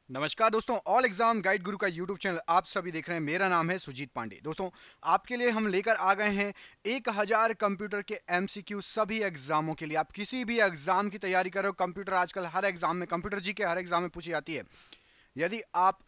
नमस्कार दोस्तों, all exam guide गुरु का यूट्यूब चैनल आप सभी देख रहे हैं। मेरा नाम है सुजीत पांडे। दोस्तों, आपके लिए हम लेकर आ गए हैं 1000 कंप्यूटर के एमसीक्यू सभी एग्जामों के लिए। आप किसी भी एग्जाम की तैयारी कर रहे हो, कंप्यूटर आजकल हर एग्जाम में, कंप्यूटर जी के हर एग्जाम में पूछी जाती है। यदि आप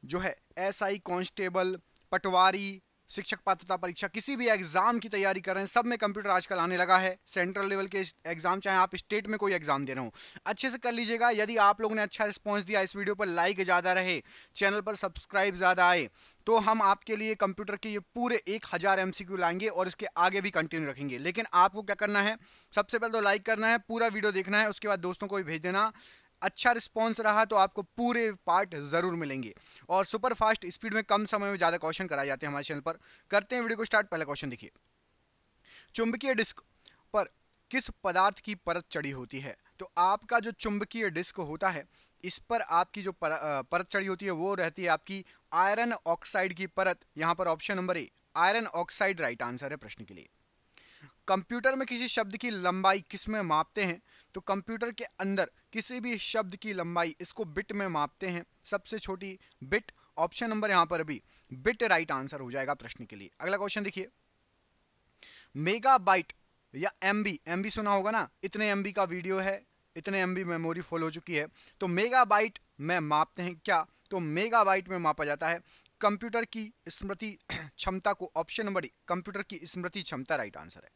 जो है एसआई कांस्टेबल, पटवारी, शिक्षक पात्रता परीक्षा, किसी भी एग्जाम की तैयारी कर रहे हैं, सब में कंप्यूटर आजकल आने लगा है। सेंट्रल लेवल के एग्जाम, चाहे आप स्टेट में कोई एग्जाम दे रहे हो, अच्छे से कर लीजिएगा। यदि आप लोगों ने अच्छा रिस्पॉन्स दिया, इस वीडियो पर लाइक ज़्यादा रहे, चैनल पर सब्सक्राइब ज़्यादा आए, तो हम आपके लिए कंप्यूटर के ये पूरे 1000 एमसीक्यू लाएंगे और इसके आगे भी कंटिन्यू रखेंगे। लेकिन आपको क्या करना है, सबसे पहले तो लाइक करना है, पूरा वीडियो देखना है, उसके बाद दोस्तों को भी भेज देना। अच्छा रिस्पॉन्स रहा तो आपको पूरे पार्ट जरूर मिलेंगे। और सुपर फास्ट स्पीड में कम समय में ज़्यादा क्वेश्चन कराए जाते हैं हमारे चैनल पर। करते हैं वीडियो को स्टार्ट। पहला क्वेश्चन देखिए, चुंबकीय डिस्क पर किस पदार्थ की परत चढ़ी होती है? तो आपका जो चुंबकीय डिस्क होता है, इस पर आपकी जो परत चढ़ी होती है वो रहती है आपकी आयरन ऑक्साइड की परत। यहां पर ऑप्शन नंबर ए आयरन ऑक्साइड राइट आंसर है प्रश्न के लिए। कंप्यूटर में किसी शब्द की लंबाई किस में मापते हैं? तो कंप्यूटर के अंदर किसी भी शब्द की लंबाई इसको बिट में मापते हैं। सबसे छोटी बिट, ऑप्शन नंबर यहां पर भी बिट राइट आंसर हो जाएगा प्रश्न के लिए। अगला क्वेश्चन देखिए, मेगाबाइट या एमबी, एमबी सुना होगा ना, इतने एमबी का वीडियो है, इतने एमबी मेमोरी फुल हो चुकी है, तो मेगाबाइट में मापते हैं क्या? तो मेगाबाइट में मापा जाता है कंप्यूटर की स्मृति क्षमता को। ऑप्शन नंबर डी कंप्यूटर की स्मृति क्षमता राइट आंसर है।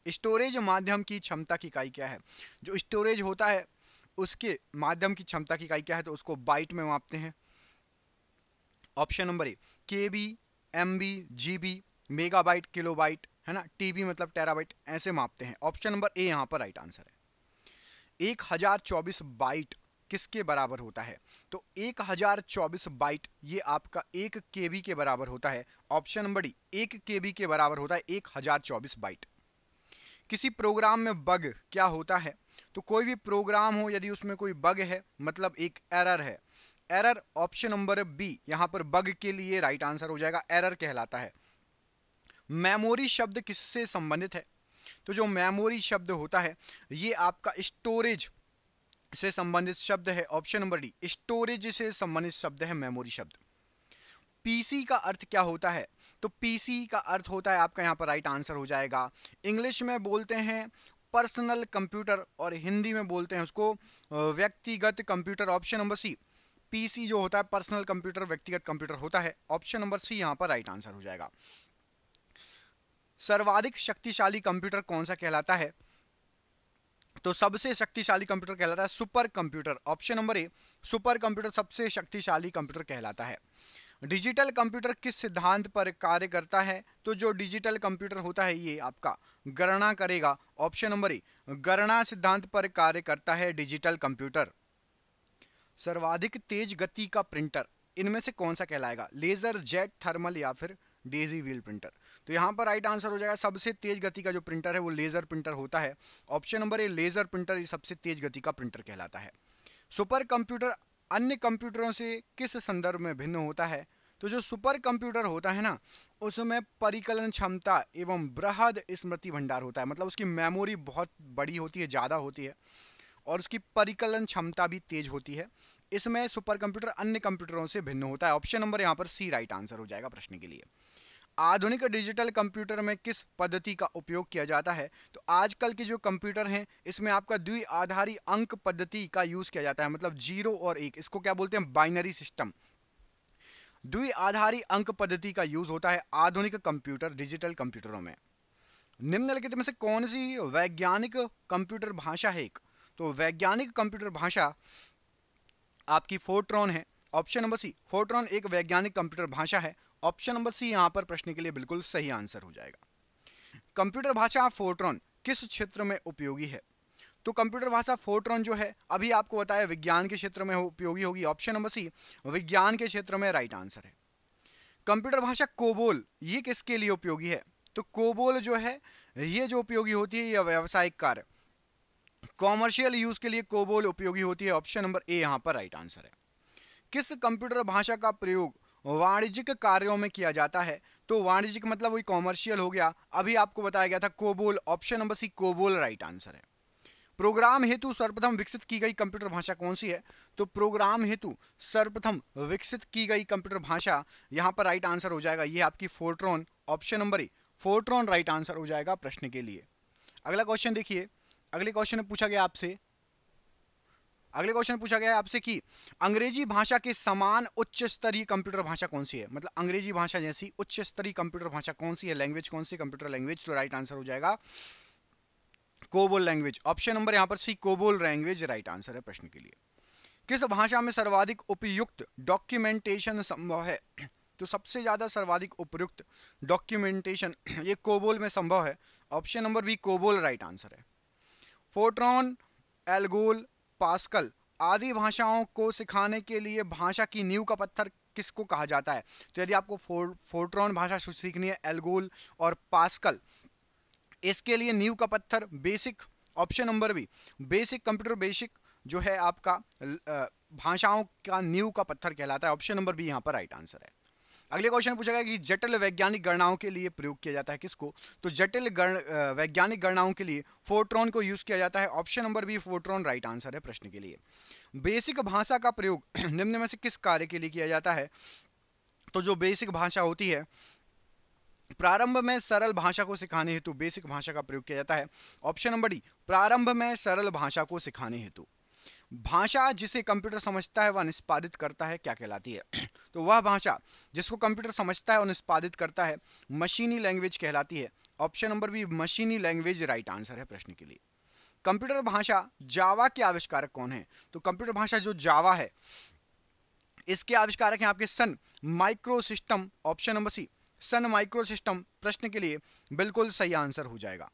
स्टोरेज माध्यम की क्षमता की इकाई क्या है? जो स्टोरेज होता है उसके माध्यम की क्षमता की इकाई क्या है? तो उसको बाइट में मापते हैं। ऑप्शन नंबर ए केबी, एमबी, जीबी, मेगाबाइट, किलोबाइट, है ना, टीबी मतलब टेराबाइट, ऐसे मापते हैं। ऑप्शन नंबर ए यहाँ पर राइट आंसर है। 1024 बाइट किसके बराबर होता है? तो 1024 बाइट ये आपका 1 केबी के बराबर होता है। ऑप्शन नंबर डी 1 केबी के बराबर होता है 1024 बाइट। किसी प्रोग्राम में बग क्या होता है? तो कोई भी प्रोग्राम हो, यदि उसमें कोई बग है मतलब एक एरर है, एरर ऑप्शन नंबर बी यहां पर बग के लिए राइट आंसर हो जाएगा, एरर कहलाता है। मेमोरी शब्द किससे संबंधित है? तो जो मेमोरी शब्द होता है ये आपका स्टोरेज से संबंधित शब्द है। ऑप्शन नंबर डी स्टोरेज से संबंधित शब्द है मेमोरी शब्द। पीसी का अर्थ क्या होता है? तो पीसी का अर्थ होता है आपका, यहाँ पर राइट आंसर हो जाएगा, इंग्लिश में बोलते हैं पर्सनल कंप्यूटर और हिंदी में बोलते हैं उसको व्यक्तिगत कंप्यूटर। ऑप्शन नंबर सी पीसी जो होता है पर्सनल कंप्यूटर, व्यक्तिगत कंप्यूटर होता है। ऑप्शन नंबर सी यहाँ पर राइट आंसर हो जाएगा। सर्वाधिक शक्तिशाली कंप्यूटर कौन सा कहलाता है? तो सबसे शक्तिशाली कंप्यूटर कहलाता है सुपर कंप्यूटर। ऑप्शन नंबर ए सुपर कंप्यूटर सबसे शक्तिशाली कंप्यूटर कहलाता है। डिजिटल कंप्यूटर किस सिद्धांत पर कार्य करता है? तो जो डिजिटल कंप्यूटर होता है ये आपका गणना करेगा। ऑप्शन नंबर ए गणना सिद्धांत पर कार्य करता है डिजिटल कंप्यूटर। सर्वाधिक तेज गति का प्रिंटर इनमें से कौन सा कहलाएगा? लेजर, जेट, थर्मल या फिर डेजी व्हील प्रिंटर? तो यहाँ पर राइट आंसर हो जाएगा, सबसे तेज गति का जो प्रिंटर है वो लेजर प्रिंटर होता है। Option number A laser printer सबसे तेज गति का प्रिंटर कहलाता है। सुपर कंप्यूटर अन्य कंप्यूटरों से किस संदर्भ में भिन्न होता है? तो जो सुपर कंप्यूटर होता है ना, उसमें परिकलन क्षमता एवं बृहद स्मृति भंडार होता है, मतलब उसकी मेमोरी बहुत बड़ी होती है, ज़्यादा होती है, और उसकी परिकलन क्षमता भी तेज होती है। इसमें सुपर कंप्यूटर अन्य कंप्यूटरों से भिन्न होता है। ऑप्शन नंबर यहाँ पर सी राइट आंसर हो जाएगा प्रश्न के लिए। आधुनिक डिजिटल कंप्यूटर में किस पद्धति का उपयोग किया जाता है? तो आजकल के जो कंप्यूटर हैं इसमें आपका द्विआधारी अंक पद्धति का यूज किया जाता है, मतलब 0 और 1, इसको क्या बोलते हैं? Binary system. द्विआधारी अंक पद्धति का यूज होता है आधुनिक कंप्यूटर, डिजिटल कंप्यूटरों में। निम्नलिखित में से कौन सी वैज्ञानिक कंप्यूटर भाषा है एक? तो वैज्ञानिक कंप्यूटर भाषा आपकी फोर्ट्रॉन है। ऑप्शन नंबर सी फोर्ट्रॉन एक वैज्ञानिक कंप्यूटर भाषा है। ऑप्शन नंबर सी यहां पर प्रश्न के लिए बिल्कुल सही आंसर हो जाएगा। कंप्यूटर भाषा फोर्ट्रॉन किस क्षेत्र में उपयोगी है? तो कंप्यूटर भाषा फोर्ट्रॉन जो है अभी आपको बताया विज्ञान के क्षेत्र में उपयोगी होगी। ऑप्शन नंबर सी विज्ञान के क्षेत्र में राइट आंसर है। कंप्यूटर भाषा कोबोल ये किसके लिए उपयोगी है? तो कोबोल जो है ये जो उपयोगी होती है यह व्यावसायिक कार्य, कॉमर्शियल यूज के लिए कोबोल उपयोगी होती है। ऑप्शन नंबर ए यहां पर राइट आंसर है। किस कंप्यूटर भाषा का प्रयोग वाणिज्यिक कार्यों में किया जाता है? तो वाणिज्यिक मतलब वही कॉमर्शियल हो गया, अभी आपको बताया गया था COBOL. Option number C COBOL right answer है। प्रोग्राम हेतु सर्वप्रथम विकसित की गई कंप्यूटर भाषा कौन सी है? तो प्रोग्राम हेतु सर्वप्रथम विकसित की गई कंप्यूटर भाषा, यहां पर राइट आंसर हो जाएगा ये आपकी फोर्ट्रॉन, ऑप्शन नंबर ए फोर्ट्रॉन राइट आंसर हो जाएगा प्रश्न के लिए। अगला क्वेश्चन देखिए, अगले क्वेश्चन में पूछा गया आपसे कि अंग्रेजी भाषा के समान उच्च स्तरीय कंप्यूटर भाषा कौन सी है? मतलब अंग्रेजी भाषा जैसी उच्च स्तरीय कंप्यूटर भाषा कौन सी है, लैंग्वेज कौन सी कंप्यूटर लैंग्वेज? तो राइट आंसर हो जाएगा कोबोल लैंग्वेज, ऑप्शन नंबर यहां पर सी कोबोल लैंग्वेज राइट आंसर है प्रश्न के लिए। किस भाषा में सर्वाधिक उपयुक्त डॉक्यूमेंटेशन संभव है? तो सबसे ज्यादा सर्वाधिक उपयुक्त डॉक्यूमेंटेशन ये कोबोल में संभव है, option number B COBOL right answer है। फोर्ट्रॉन, एल्गोल, पास्कल आदि भाषाओं को सिखाने के लिए भाषा की नींव का पत्थर किसको कहा जाता है? तो यदि आपको फोर्ट्रॉन भाषा सीखनी है, एल्गोल और पास्कल, इसके लिए नींव का पत्थर BASIC, option number B BASIC computer BASIC जो है आपका भाषाओं का नींव का पत्थर कहलाता है, ऑप्शन नंबर बी यहां पर राइट आंसर है। अगले क्वेश्चन पूछा गया कि जटिल वैज्ञानिक गणनाओं के लिए प्रयोग किया जाता है किसको? तो जटिल वैज्ञानिक गणनाओं के लिए फोर्ट्रॉन को यूज किया जाता है, option number B FORTRAN right answer है प्रश्न के लिए। बेसिक भाषा का प्रयोग निम्न में से किस कार्य के लिए किया जाता है? तो जो बेसिक भाषा होती है, प्रारंभ में सरल भाषा को सिखाने हेतु बेसिक भाषा का प्रयोग किया जाता है, ऑप्शन नंबर डी प्रारंभ में सरल भाषा को सिखाने हेतु। भाषा जिसे कंप्यूटर समझता है वह निष्पादित करता है क्या कहलाती है? तो वह भाषा जिसको कंप्यूटर समझता है और निष्पादित करता है मशीनी लैंग्वेज कहलाती है, ऑप्शन नंबर बी मशीनी लैंग्वेज राइट आंसर है प्रश्न के लिए। कंप्यूटर भाषा जावा के आविष्कारक कौन है? तो कंप्यूटर भाषा जो जावा है इसके आविष्कारक हैं आपके Sun micro system, option number C Sun micro system प्रश्न के लिए बिल्कुल सही आंसर हो जाएगा।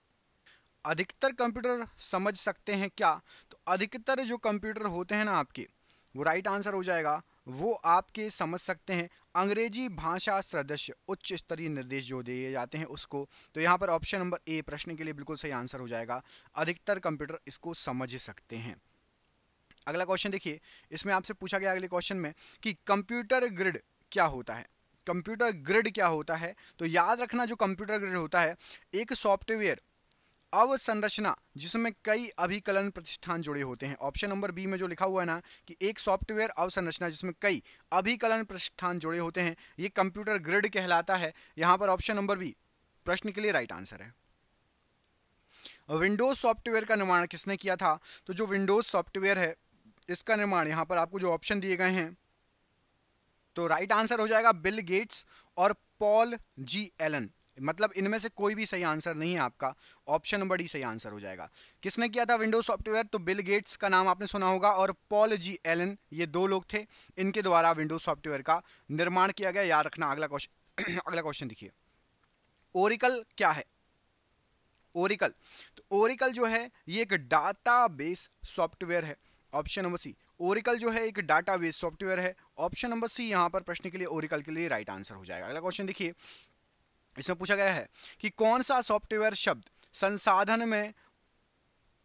अधिकतर कंप्यूटर समझ सकते हैं क्या? तो अधिकतर जो कंप्यूटर होते हैं ना आपके, वो राइट आंसर हो जाएगा, वो आपके समझ सकते हैं अंग्रेजी भाषा सदस्य उच्च स्तरीय निर्देश जो दिए जाते हैं उसको। तो यहाँ पर ऑप्शन नंबर ए प्रश्न के लिए बिल्कुल सही आंसर हो जाएगा, अधिकतर कंप्यूटर इसको समझ सकते हैं। अगला क्वेश्चन देखिए, इसमें आपसे पूछा गया अगले क्वेश्चन में कि कंप्यूटर ग्रिड क्या होता है? कंप्यूटर ग्रिड क्या होता है? तो याद रखना जो कंप्यूटर ग्रिड होता है एक सॉफ्टवेयर अवसंरचना जिसमें कई अभिकलन प्रतिष्ठान जुड़े होते हैं, ऑप्शन नंबर बी में जो लिखा हुआ है ना कि एक सॉफ्टवेयर अवसंरचना जिसमें कई अभिकलन प्रतिष्ठान जुड़े होते हैं, ये कंप्यूटर ग्रिड कहलाता है। यहां पर ऑप्शन नंबर बी प्रश्न के लिए राइट आंसर है। विंडोज सॉफ्टवेयर का निर्माण किसने किया था? तो जो विंडोज सॉफ्टवेयर है इसका निर्माण, यहां पर आपको जो ऑप्शन दिए गए हैं, तो राइट आंसर हो जाएगा बिल गेट्स और पॉल जी एलन। मतलब इनमें से कोई भी सही आंसर नहीं है आपका, ऑप्शन नंबर डी सही आंसर हो जाएगा। किसने किया था विंडोज सॉफ्टवेयर? तो बिल गेट्स का नाम आपने सुना होगा और पॉल जी एलन, ये दो लोग थे, इनके द्वारा विंडोज सॉफ्टवेयर का निर्माण किया गया, याद रखना। अगला क्वेश्चन अगला क्वेश्चन देखिए, ओरेकल क्या है? ओरेकल, तो ओरेकल जो है ये एक डाटाबेस सॉफ्टवेयर है, ऑप्शन नंबर सी ओरेकल जो है एक डाटाबेस सॉफ्टवेयर है, ऑप्शन नंबर सी यहां पर प्रश्न के लिए ओरेकल के लिए राइट आंसर हो जाएगा। अगला क्वेश्चन देखिए, इसमें पूछा गया है कि कौन सा सॉफ्टवेयर शब्द संसाधन में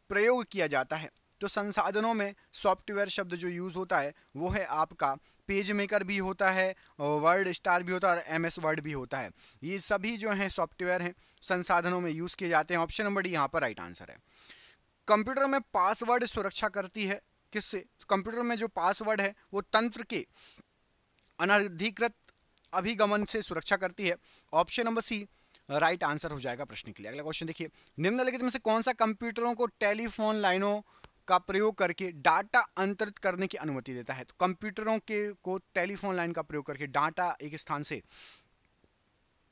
प्रयोग किया जाता है? तो संसाधनों में सॉफ्टवेयर शब्द जो यूज होता है वो है आपका पेज मेकर भी होता है, वर्ड स्टार भी होता है और एमएस वर्ड भी होता है। ये सभी जो हैं सॉफ्टवेयर हैं संसाधनों में यूज किए जाते हैं, ऑप्शन नंबर डी यहाँ पर राइट आंसर है। कंप्यूटर में पासवर्ड सुरक्षा करती है किससे? कंप्यूटर में जो पासवर्ड है वो तंत्र के अनधिकृत अभिगमन से सुरक्षा करती है, option number C right answer हो जाएगा प्रश्न के लिए। अगला क्वेश्चन देखिए, निम्नलिखित में से कौन सा कंप्यूटरों को टेलीफोन लाइनों का प्रयोग करके डाटा अंतरित करने की अनुमति देता है? तो कंप्यूटरों के को टेलीफोन लाइन का प्रयोग करके डाटा एक स्थान से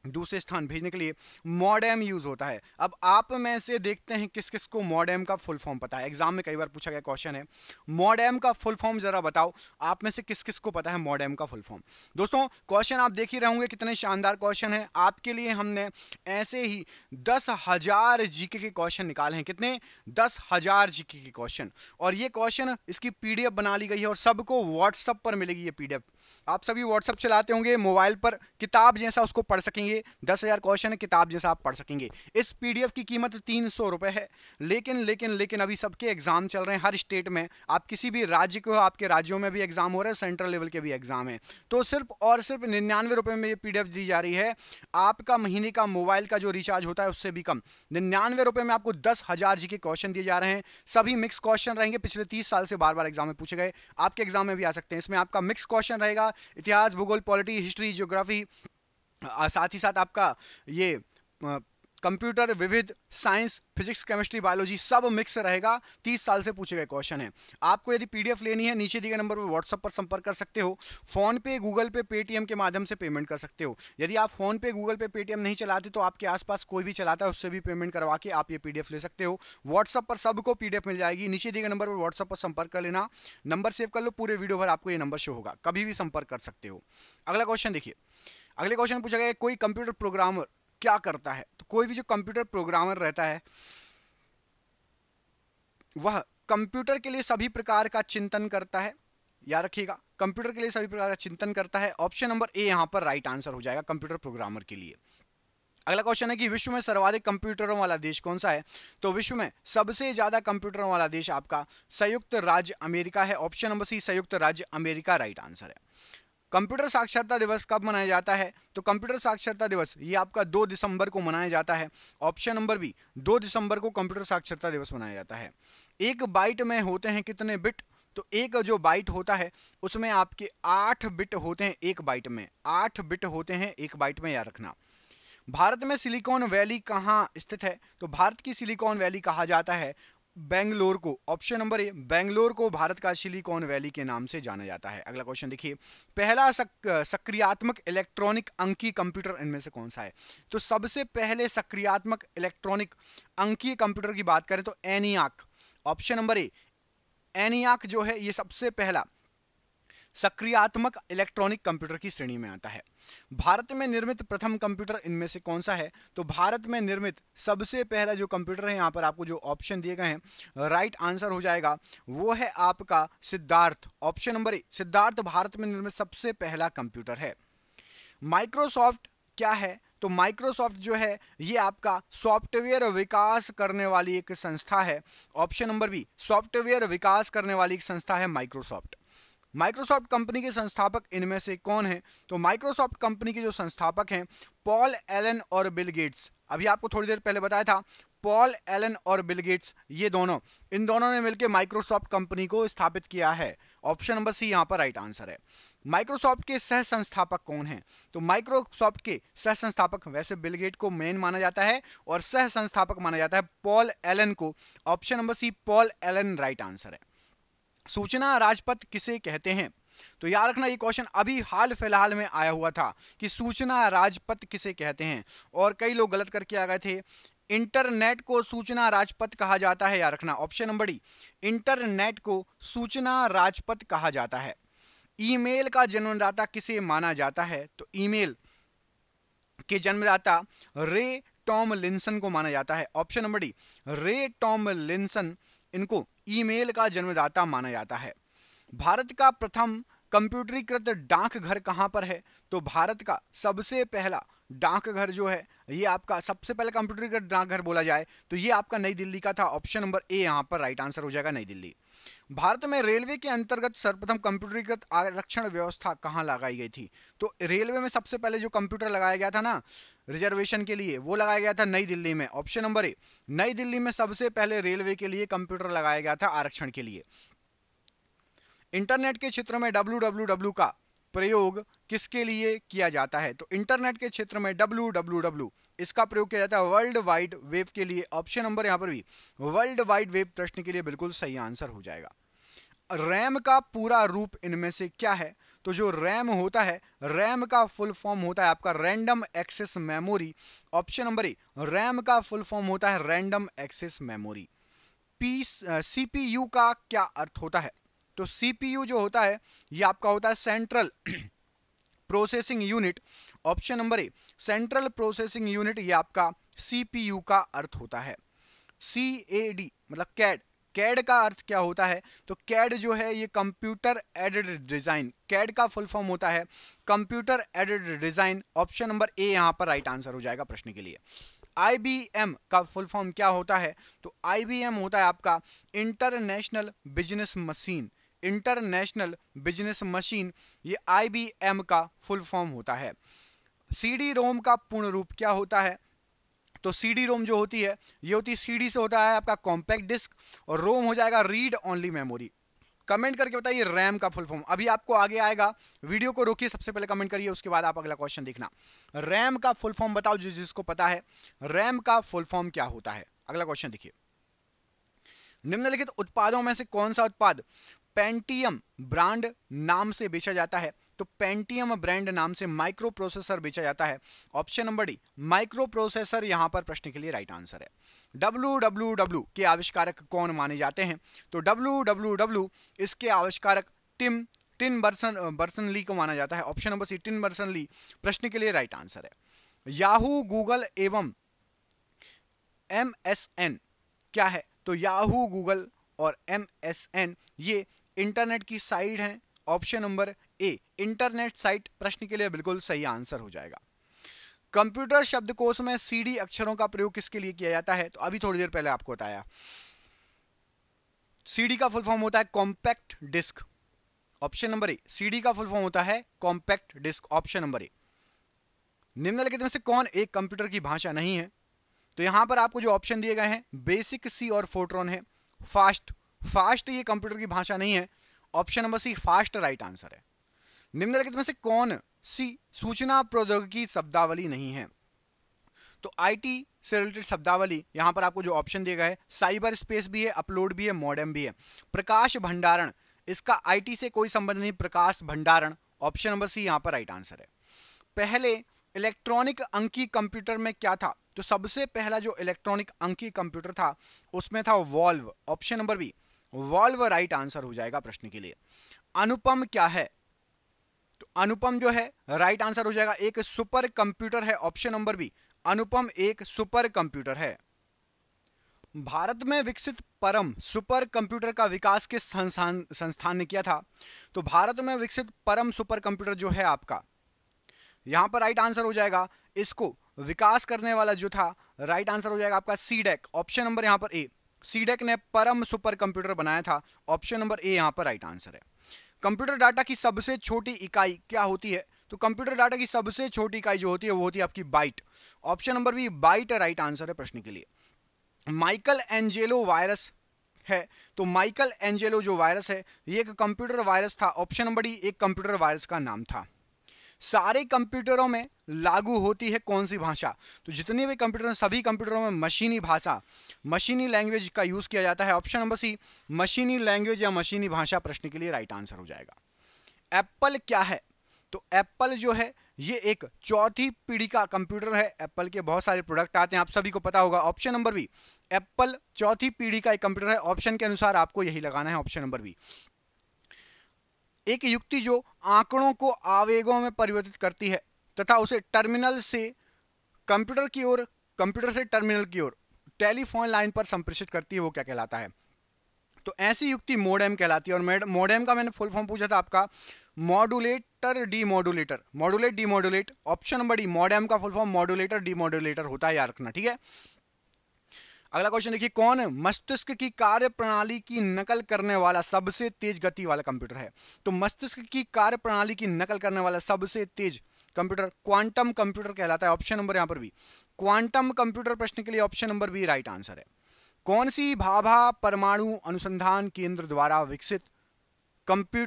दूसरे स्थान भेजने के लिए मॉडेम यूज होता है। अब आप में से देखते हैं किस किस को मॉडेम का फुल फॉर्म पता है, एग्जाम में कई बार पूछा गया क्वेश्चन है, मॉडेम का फुल फॉर्म जरा बताओ, आप में से किस किस को पता है मॉडेम का फुल फॉर्म? दोस्तों क्वेश्चन आप देख ही रहे होंगे कितने शानदार क्वेश्चन है आपके लिए। हमने ऐसे ही 10,000 जीके के क्वेश्चन निकाले हैं, कितने? 10,000 जीके के क्वेश्चन, और ये क्वेश्चन इसकी पीडीएफ बना ली गई है और सबको व्हाट्सएप पर मिलेगी ये पीडीएफ। आप सभी व्हाट्सअप चलाते होंगे, मोबाइल पर किताब जैसा उसको पढ़ सकेंगे। 10,000 क्वेश्चन है, किताब जैसा आप पढ़ सकेंगे। इस पीडीएफ की कीमत 300 रुपये है। लेकिन अभी सबके एग्जाम चल रहे हैं हर स्टेट में। आप किसी भी राज्य को, आपके राज्यों में भी एग्जाम हो रहे हैं, सेंट्रल लेवल के भी एग्जाम है, तो सिर्फ और सिर्फ 99 रुपये में ये पीडीएफ दी जा रही है। आपका महीने का मोबाइल का जो रिचार्ज होता है उससे भी कम। 99 रुपये में आपको 10,000 जी के क्वेश्चन दिए जा रहे हैं। सभी मिक्स क्वेश्चन रहेंगे, पिछले 30 साल से बार बार एग्जाम में पूछे गए, आपके एग्जाम में भी आ सकते हैं। इसमें आपका मिक्स क्वेश्चन रहेगा, इतिहास, भूगोल, पॉलिटी, हिस्ट्री, ज्योग्राफी, साथ ही साथ आपका ये कंप्यूटर, विविध, साइंस, फिजिक्स, केमिस्ट्री, बायोलॉजी सब मिक्स रहेगा। 30 साल से पूछे गए क्वेश्चन है। आपको यदि पीडीएफ लेनी है, नीचे दिए गए नंबर पर व्हाट्सएप पर संपर्क कर सकते हो। फोन पे, गूगल पे, पेटीएम के माध्यम से पेमेंट कर सकते हो। यदि आप फोन पे, गूगल पे, पेटीएम नहीं चलाते तो आपके आसपास कोई भी चलाता है, उससे भी पेमेंट करवा के आप ये पीडीएफ ले सकते हो। व्हाट्सएप पर सबको पीडीएफ मिल जाएगी। नीचे दिए गए नंबर पर व्हाट्सएप पर संपर्क कर लेना। नंबर सेव कर लो, पूरे वीडियो भर आपको ये नंबर शो होगा, कभी भी संपर्क कर सकते हो। अगला क्वेश्चन देखिए। अगले क्वेश्चन पूछा गया, कोई कंप्यूटर प्रोग्रामर क्या करता है? तो कोई भी जो कंप्यूटर प्रोग्रामर रहता है वह कंप्यूटर के लिए सभी प्रकार का चिंतन करता है। याद रखिएगा, कंप्यूटर के लिए सभी प्रकार का चिंतन करता है। ऑप्शन नंबर ए यहां पर राइट आंसर हो जाएगा कंप्यूटर प्रोग्रामर के लिए। अगला क्वेश्चन है कि विश्व में सर्वाधिक कंप्यूटरों वाला देश कौन सा है? तो विश्व में सबसे ज्यादा कंप्यूटरों वाला देश आपका संयुक्त राज्य अमेरिका है। ऑप्शन नंबर सी संयुक्त राज्य अमेरिका राइट आंसर है। कंप्यूटर साक्षरता दिवस कब मनाया जाता है? तो कंप्यूटर साक्षरता दिवस ये आपका 2 दिसंबर को मनाया जाता है। ऑप्शन नंबर बी 2 दिसंबर को कंप्यूटर साक्षरता दिवस मनाया जाता है। एक बाइट में होते हैं कितने बिट? तो एक जो बाइट होता है उसमें आपके 8 बिट होते हैं। एक बाइट में 8 बिट होते हैं, एक बाइट में, याद रखना। भारत में सिलिकॉन वैली कहाँ स्थित है? तो भारत की सिलिकॉन वैली कहा जाता है बेंगलोर को। ऑप्शन नंबर ए बेंगलोर को भारत का सिलिकॉन वैली के नाम से जाना जाता है। अगला क्वेश्चन देखिए, पहला सक्रियात्मक इलेक्ट्रॉनिक अंकीय कंप्यूटर इनमें से कौन सा है? तो सबसे पहले सक्रियात्मक इलेक्ट्रॉनिक अंकीय कंप्यूटर की बात करें तो एनियाक। ऑप्शन नंबर ए एनियाक जो है ये सबसे पहला सक्रियात्मक इलेक्ट्रॉनिक कंप्यूटर की श्रेणी में आता है। भारत में निर्मित प्रथम कंप्यूटर इनमें से कौन सा है? तो भारत में निर्मित सबसे पहला जो कंप्यूटर है, यहाँ पर आपको जो ऑप्शन दिए गए हैं राइट आंसर हो जाएगा वो है आपका सिद्धार्थ। ऑप्शन नंबर ए सिद्धार्थ भारत में निर्मित सबसे पहला कंप्यूटर है। माइक्रोसॉफ्ट क्या है? तो माइक्रोसॉफ्ट जो है ये आपका सॉफ्टवेयर विकास करने वाली एक संस्था है। ऑप्शन नंबर बी सॉफ्टवेयर विकास करने वाली एक संस्था है माइक्रोसॉफ्ट। माइक्रोसॉफ्ट कंपनी के संस्थापक इनमें से कौन है? तो माइक्रोसॉफ्ट कंपनी के जो संस्थापक हैं पॉल एलन और बिल गेट्स। अभी आपको थोड़ी देर पहले बताया था पॉल एलन और बिल गेट्स, ये दोनों, इन दोनों ने मिलकर माइक्रोसॉफ्ट कंपनी को स्थापित किया है। ऑप्शन नंबर सी यहां पर राइट आंसर है। माइक्रोसॉफ्ट के सह संस्थापक कौन हैं? तो माइक्रोसॉफ्ट के सह संस्थापक वैसे बिल गेट को मेन माना जाता है और सह संस्थापक माना जाता है पॉल एलन को। Option number C Paul Allen right answer है। सूचना राजपथ किसे कहते हैं? तो याद रखना ये क्वेश्चन अभी हाल फिलहाल में आया हुआ था कि सूचना राजपथ किसे कहते हैं, और कई लोग गलत करके आ गए थे। इंटरनेट को सूचना राजपथ कहा जाता है, याद रखना। ऑप्शन नंबर डी इंटरनेट को सूचना राजपथ कहा जाता है। ईमेल का जन्मदाता किसे माना जाता है? तो ईमेल के जन्मदाता रे टॉमलिंसन को माना जाता है। ऑप्शन नंबर डी रे टॉमलिंसन इनको ईमेल का जन्मदाता माना जाता है। भारत का प्रथम कंप्यूटरीकृत डाकघर कहां पर है? तो भारत का सबसे पहला डाकघर जो है ये आपका सबसे पहला कंप्यूटरीकृत डाकघर बोला जाए तो ये आपका नई दिल्ली का था। ऑप्शन नंबर ए यहां पर राइट आंसर हो जाएगा, नई दिल्ली। भारत में रेलवे के अंतर्गत सर्वप्रथम कंप्यूटरीकृत आरक्षण व्यवस्था कहां लगाई गई थी? तो रेलवे में सबसे पहले जो कंप्यूटर लगाया गया था ना रिजर्वेशन के लिए, वो लगाया गया था नई दिल्ली में। ऑप्शन नंबर ए नई दिल्ली में सबसे पहले रेलवे के लिए कंप्यूटर लगाया गया था आरक्षण के लिए। इंटरनेट के क्षेत्र में www का प्रयोग किसके लिए किया जाता है? तो इंटरनेट के क्षेत्र में www इसका प्रयोग किया जाता है वर्ल्ड वाइड वेब के लिए। ऑप्शन नंबर यहां पर भी वर्ल्ड वाइड वेब प्रश्न के लिए बिल्कुल सही आंसर हो जाएगा। रैम का पूरा रूप इनमें से क्या है? तो जो रैम होता है, रैम का फुल फॉर्म होता है आपका random access memory. Option number A RAM का फुल फॉर्म होता है रैंडम एक्सेस मेमोरी। सीपीयू का क्या अर्थ होता है? तो सीपीयू जो होता है ये आपका होता है central processing unit. Option number ए सेंट्रल प्रोसेसिंग यूनिट ये आपका सीपीयू का अर्थ होता है। CAD मतलब कैड कैड का अर्थ क्या होता है? तो कैड जो है ये कंप्यूटर एडेड डिजाइन, कैड का फुल फॉर्म होता है computer aided design. Option number ए यहाँ पर राइट आंसर हो जाएगा प्रश्न के लिए। IBM का फुल फॉर्म क्या होता है? तो IBM होता है आपका international business machine, international business machine, ये IBM का फुल फॉर्म होता है। CD रोम का पूर्ण रूप क्या होता है? तो CD रोम जो होती है ये होती है, CD से होता है आपका कॉम्पैक्ट डिस्क, और रोम हो जाएगा रीड ओनली मेमोरी। कमेंट करके बताइए रैम का फुल फॉर्म। अभी आपको आगे आएगा, वीडियो को रोकिए, सबसे पहले कमेंट करिए, उसके बाद आप अगला क्वेश्चन देखना। रैम का फुल फॉर्म बताओ जिसको पता है, रैम का फुल फॉर्म क्या होता है। अगला क्वेश्चन देखिए, निम्नलिखित उत्पादों में से कौन सा उत्पाद पेंटियम ब्रांड नाम से बेचा जाता है? तो पेंटियम ब्रांड नाम से माइक्रो प्रोसेसर बेचा जाता है। Option number D micro processor यहां पर प्रश्न के लिए राइट आंसर है। WWW के आविष्कारक कौन माने जाते हैं? तो WWW इसके आविष्कारक टिम बर्सन ली को माना जाता है। ऑप्शन नंबर सी टिम बर्सन ली प्रश्न के लिए राइट आंसर है। याहू, गूगल एवं MSN क्या है? तो याहू, गूगल और MSN ये इंटरनेट की साइट है। ऑप्शन नंबर ए इंटरनेट साइट प्रश्न के लिए बिल्कुल सही आंसर हो जाएगा। कंप्यूटर शब्दकोश में CD अक्षरों का प्रयोग किसके लिए किया जाता है? तो अभी थोड़ी देर पहले आपको बताया, CD का फुल फॉर्म होता है compact disc. Option number A CD का फुल फॉर्म होता है compact disc. Option number A. निम्नलिखित में से कौन एक कंप्यूटर की भाषा नहीं है? तो यहां पर आपको जो ऑप्शन दिए गए हैं बेसिक, C और फोर्ट्रॉन है। फास्ट ये कंप्यूटर की भाषा नहीं है। Option number C FAST right answer है। निम्नलिखित में से कौन सी सूचना प्रौद्योगिकी शब्दावली नहीं है? तो IT से रिलेटेड शब्दावली यहां पर आपको जो ऑप्शन दिए गए हैं साइबर स्पेस भी है, अपलोड भी है, मॉडेम भी है। प्रकाश भंडारण इसका IT से कोई संबंध नहीं, प्रकाश भंडारण। ऑप्शन नंबर सी यहां पर राइट आंसर है। पहले इलेक्ट्रॉनिक अंकी कंप्यूटर में क्या था? तो सबसे पहला जो इलेक्ट्रॉनिक अंकी कंप्यूटर था उसमें था valve. Option number B valve right answer हो जाएगा प्रश्न के लिए। अनुपम क्या है? तो अनुपम जो है राइट आंसर हो जाएगा, एक सुपर कंप्यूटर है। ऑप्शन नंबर बी अनुपम एक सुपर कंप्यूटर है। भारत में विकसित परम सुपर कंप्यूटर का विकास किस संस्थान ने किया था? तो भारत में विकसित परम सुपर कंप्यूटर जो है आपका, यहां पर राइट आंसर हो जाएगा, इसको विकास करने वाला जो था राइट आंसर हो जाएगा आपका सीडेक। ऑप्शन नंबर यहां पर ए, सीडेक ने परम सुपर कंप्यूटर बनाया था। ऑप्शन नंबर ए यहां पर राइट आंसर है। कंप्यूटर डाटा की सबसे छोटी इकाई क्या होती है? तो कंप्यूटर डाटा की सबसे छोटी इकाई जो होती है वो होती है आपकी byte. Option number B byte right answer है प्रश्न के लिए। माइकल एंजेलो वायरस है, तो माइकल एंजेलो जो वायरस है ये एक कंप्यूटर वायरस था। ऑप्शन नंबर डी एक कंप्यूटर वायरस का नाम था। सारे कंप्यूटरों में लागू होती है कौन सी भाषा? तो जितने भी कंप्यूटर, सभी कंप्यूटरों में मशीनी भाषा, मशीनी लैंग्वेज का यूज किया जाता है। ऑप्शन नंबर सी मशीनी लैंग्वेज या मशीनी भाषा प्रश्न के लिए राइट आंसर हो जाएगा। एप्पल क्या है? तो एप्पल जो है ये एक चौथी पीढ़ी का कंप्यूटर है। एप्पल के बहुत सारे प्रोडक्ट आते हैं, आप सभी को पता होगा। ऑप्शन नंबर बी एप्पल चौथी पीढ़ी का एक कंप्यूटर है। ऑप्शन के अनुसार आपको यही लगाना है, ऑप्शन नंबर बी। एक युक्ति जो आंकड़ों को आवेगों में परिवर्तित करती है तथा उसे टर्मिनल से कंप्यूटर की ओर, कंप्यूटर से टर्मिनल की ओर टेलीफोन लाइन पर संप्रेषित करती है, वो क्या कहलाता है? तो ऐसी युक्ति मोडेम कहलाती है। और मोडेम का मैंने फुल फॉर्म पूछा था आपका, modulator demodulator, modulate demodulate. Option number D modem का फुल फॉर्म मॉड्यूलेटर डीमॉड्यूलेटर होता है, याद रखना, ठीक है। अगला क्वेश्चन देखिए, कौन मस्तिष्क की कार्य प्रणाली की नकल करने वाला सबसे तेज गति वाला कंप्यूटर है? तो मस्तिष्क की कार्य प्रणाली की नकल करने वाला सबसे तेज कंप्यूटर क्वांटम कंप्यूटर कहलाता है। ऑप्शन नंबर यहां पर भी क्वांटम कंप्यूटर प्रश्न के लिए option number B right answer है। कौन सी भाभा परमाणु अनुसंधान केंद्र द्वारा विकसित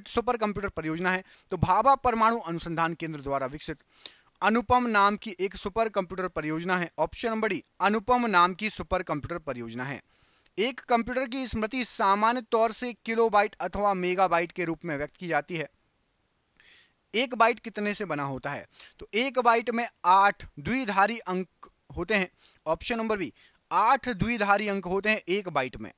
सुपर कंप्यूटर परियोजना है? तो भाभा परमाणु अनुसंधान केंद्र द्वारा विकसित अनुपम नाम की एक सुपर कंप्यूटर परियोजना है। ऑप्शन नंबर डी अनुपम नाम की सुपर कंप्यूटर परियोजना है। एक कंप्यूटर की स्मृति सामान्य तौर से किलोबाइट अथवा मेगाबाइट के रूप में व्यक्त की जाती है। एक बाइट कितने से बना होता है? तो एक बाइट में 8 द्विधारी अंक होते हैं। ऑप्शन नंबर बी 8 द्विधारी अंक होते हैं एक बाइट में।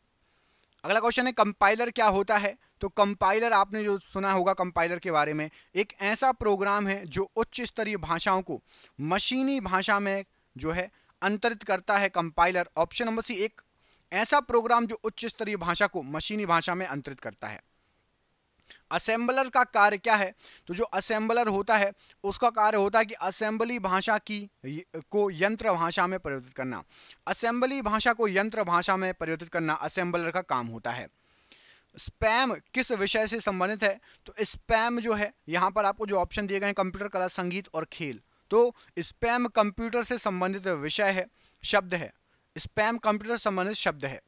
अगला क्वेश्चन है, कंपाइलर क्या होता है? तो कंपाइलर आपने जो सुना होगा कंपाइलर के बारे में, एक ऐसा प्रोग्राम है जो उच्च स्तरीय भाषाओं को मशीनी भाषा में जो है अंतरित करता है। कंपाइलर ऑप्शन नंबर सी एक ऐसा प्रोग्राम जो उच्च स्तरीय भाषा को मशीनी भाषा में अंतरित करता है। असेंबलर का कार्य क्या है? तो जो असेंबलर होता है उसका कार्य होता है कि असेंबली भाषा को यंत्र भाषा में परिवर्तित करना। असेंबली भाषा को यंत्र भाषा में परिवर्तित करना असेंबलर का काम होता है। स्पैम किस विषय से संबंधित है? तो स्पैम जो है, यहाँ पर आपको जो ऑप्शन दिए गए हैं कंप्यूटर, कला, संगीत और खेल, तो स्पैम कंप्यूटर से संबंधित विषय है, शब्द है। स्पैम कंप्यूटर से संबंधित शब्द है।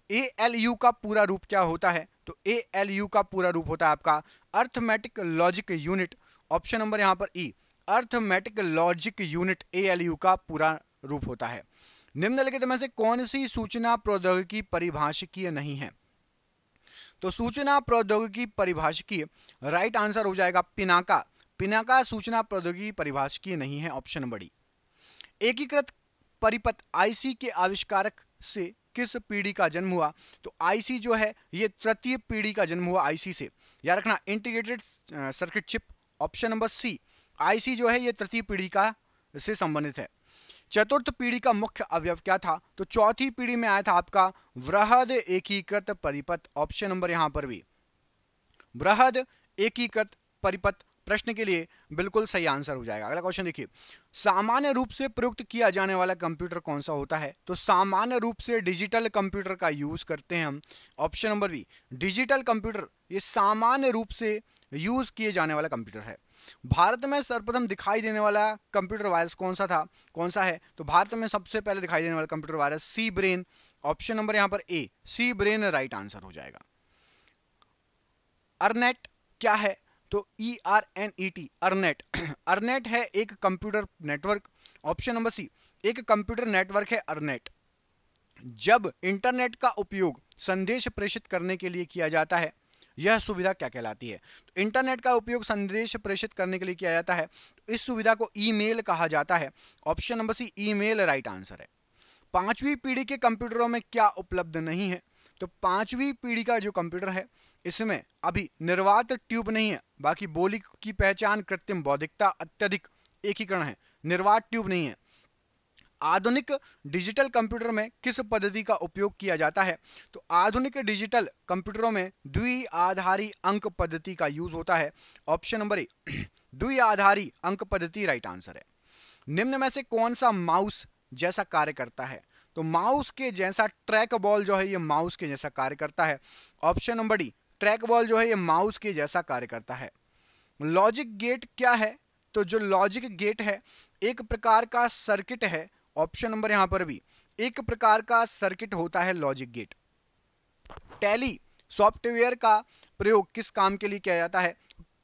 ALU का पूरा रूप क्या होता है? तो ALU का पूरा रूप होता है आपका arithmetic logic unit. Option number यहाँ पर ई, अर्थमेटिक लॉजिक यूनिट ALU का पूरा रूप होता है। निम्नलिखित में से कौन सी सूचना प्रौद्योगिकी परिभाषिकीय नहीं है? तो सूचना प्रौद्योगिकी परिभाषिकीय राइट आंसर हो जाएगा पिनाका। पिनाका सूचना प्रौद्योगिकी परिभाषिकीय नहीं है, ऑप्शन नंबर डी। एकीकृत परिपथ IC के आविष्कारक से किस पीढ़ी का जन्म हुआ? तो IC जो है ये तृतीय पीढ़ी का जन्म हुआ IC से, याद रखना, integrated circuit chip, option number C. IC जो है ये तृतीय पीढ़ी का से संबंधित है। चतुर्थ पीढ़ी का मुख्य अवयव क्या था? तो चौथी पीढ़ी में आया था आपका वृहद एकीकृत परिपथ, ऑप्शन नंबर यहां पर भी वृहद एकीकृत परिपथ प्रश्न के लिए बिल्कुल सही आंसर हो जाएगा। अगला क्वेश्चन देखिए, सामान्य रूप से प्रयुक्त किया जाने वाला कंप्यूटर कौन सा होता है? तो सामान्य रूप से डिजिटल कंप्यूटर का यूज करते हैं हम, option number B. Digital computer ये सामान्य रूप से यूज किए जाने वाला कंप्यूटर है। भारत में सर्वप्रथम दिखाई देने वाला कंप्यूटर वायरस कौन सा है? तो भारत में सबसे पहले दिखाई देने वाला computer virus C Brain, option number यहां पर A, C Brain right answer हो जाएगा। अर्नेट क्या है? तो ERNET, अर्नेट। अर्नेट है एक computer network, option number C, एक कंप्यूटर नेटवर्क है अर्नेट। जब इंटरनेट का उपयोग संदेश प्रेषित करने के लिए किया जाता है, यह सुविधा क्या कहलाती है? तो इंटरनेट का उपयोग संदेश प्रेषित करने के लिए किया जाता है, तो इस सुविधा को ईमेल कहा जाता है, option number C, email right answer है। पांचवी पीढ़ी के कंप्यूटरों में क्या उपलब्ध नहीं है? तो पांचवी पीढ़ी का जो कंप्यूटर है इसमें अभी निर्वात ट्यूब नहीं है, बाकी बोली की पहचान, कृत्रिम बौद्धिकता, अत्यधिक एकीकरण है, निर्वात ट्यूब नहीं है। आधुनिक डिजिटल कंप्यूटर में किस पद्धति का उपयोग किया जाता है? तो आधुनिक डिजिटल कंप्यूटरों में द्विआधारी अंक पद्धति का यूज होता है, ऑप्शन नंबर ए, द्विआधारी अंक पद्धति राइट आंसर है। निम्न में से कौन सा माउस जैसा कार्य करता है? तो माउस के जैसा ट्रैक बॉल जो है ये माउस के जैसा कार्य करता है, option number D, track ball जो है ये माउस के जैसा कार्य करता है। लॉजिक गेट क्या है? तो जो लॉजिक गेट है एक प्रकार का सर्किट है, ऑप्शन नंबर यहां पर भी एक प्रकार का सर्किट होता है लॉजिक गेट। टैली सॉफ्टवेयर का प्रयोग किस काम के लिए किया जाता है?